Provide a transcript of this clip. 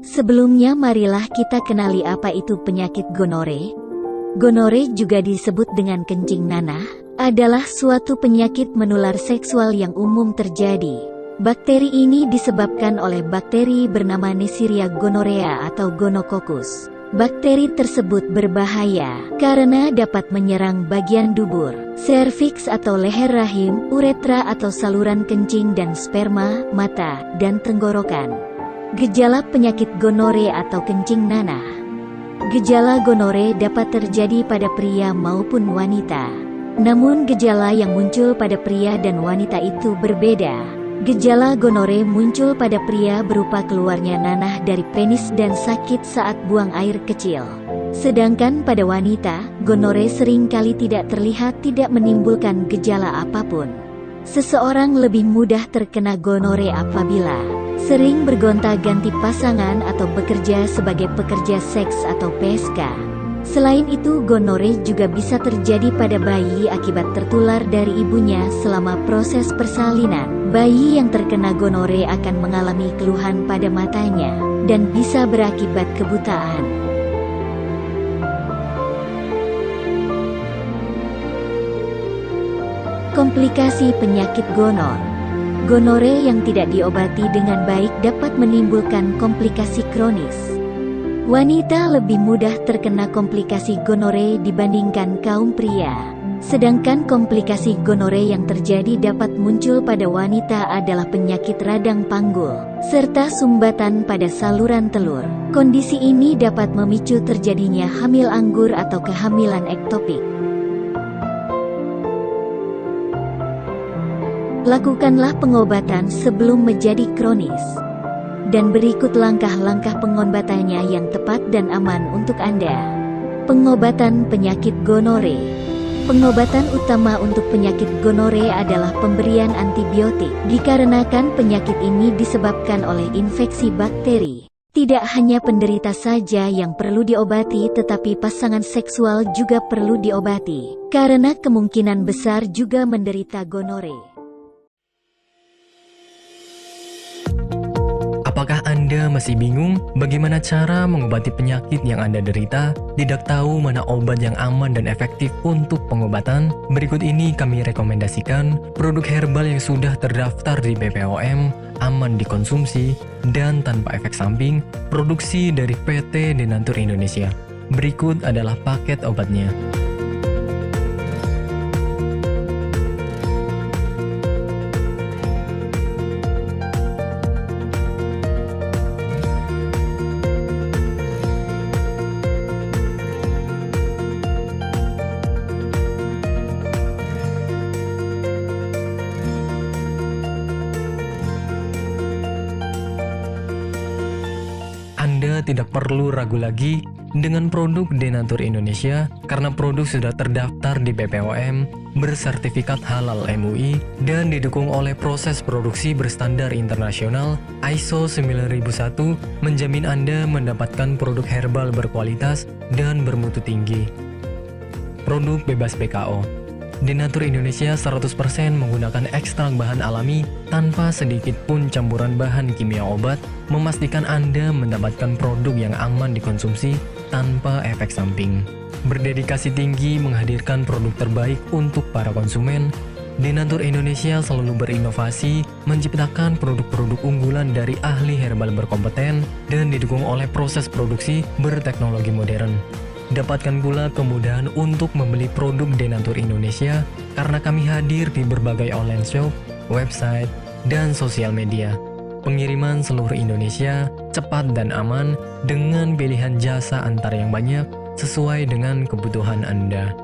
Sebelumnya marilah kita kenali apa itu penyakit gonore. Gonore juga disebut dengan kencing nanah, adalah suatu penyakit menular seksual yang umum terjadi. Bakteri ini disebabkan oleh bakteri bernama Neisseria gonorrhea atau gonococcus. Bakteri tersebut berbahaya karena dapat menyerang bagian dubur, serviks atau leher rahim, uretra atau saluran kencing dan sperma, mata, dan tenggorokan. Gejala penyakit gonore atau kencing nanah. Gejala gonore dapat terjadi pada pria maupun wanita. Namun gejala yang muncul pada pria dan wanita itu berbeda. Gejala gonore muncul pada pria berupa keluarnya nanah dari penis dan sakit saat buang air kecil. Sedangkan pada wanita, gonore seringkali tidak terlihat tidak menimbulkan gejala apapun. Seseorang lebih mudah terkena gonore apabila sering bergonta-ganti pasangan atau bekerja sebagai pekerja seks atau PSK. Selain itu, gonore juga bisa terjadi pada bayi akibat tertular dari ibunya selama proses persalinan. Bayi yang terkena gonore akan mengalami keluhan pada matanya, dan bisa berakibat kebutaan. Komplikasi penyakit gonor. Gonore yang tidak diobati dengan baik dapat menimbulkan komplikasi kronis. Wanita lebih mudah terkena komplikasi gonore dibandingkan kaum pria. Sedangkan komplikasi gonore yang terjadi dapat muncul pada wanita adalah penyakit radang panggul, serta sumbatan pada saluran telur. Kondisi ini dapat memicu terjadinya hamil anggur atau kehamilan ektopik. Lakukanlah pengobatan sebelum menjadi kronis. Dan berikut langkah-langkah pengobatannya yang tepat dan aman untuk Anda. Pengobatan penyakit gonore. Pengobatan utama untuk penyakit gonore adalah pemberian antibiotik, dikarenakan penyakit ini disebabkan oleh infeksi bakteri. Tidak hanya penderita saja yang perlu diobati, tetapi pasangan seksual juga perlu diobati, karena kemungkinan besar juga menderita gonore. Apakah Anda masih bingung bagaimana cara mengobati penyakit yang Anda derita? Tidak tahu mana obat yang aman dan efektif untuk pengobatan? Berikut ini kami rekomendasikan produk herbal yang sudah terdaftar di BPOM, aman dikonsumsi, dan tanpa efek samping, produksi dari PT Denatur Indonesia. Berikut adalah paket obatnya. Anda tidak perlu ragu lagi dengan produk Denatur Indonesia karena produk sudah terdaftar di BPOM, bersertifikat halal MUI, dan didukung oleh proses produksi berstandar internasional ISO 9001, menjamin Anda mendapatkan produk herbal berkualitas dan bermutu tinggi. Produk bebas PKO. Denatur Indonesia 100% menggunakan ekstrak bahan alami tanpa sedikit pun campuran bahan kimia obat, memastikan Anda mendapatkan produk yang aman dikonsumsi tanpa efek samping. Berdedikasi tinggi menghadirkan produk terbaik untuk para konsumen, Denatur Indonesia selalu berinovasi, menciptakan produk-produk unggulan dari ahli herbal berkompeten dan didukung oleh proses produksi berteknologi modern. Dapatkan pula kemudahan untuk membeli produk Denatur Indonesia karena kami hadir di berbagai online shop, website, dan sosial media. Pengiriman seluruh Indonesia cepat dan aman dengan pilihan jasa antar yang banyak sesuai dengan kebutuhan Anda.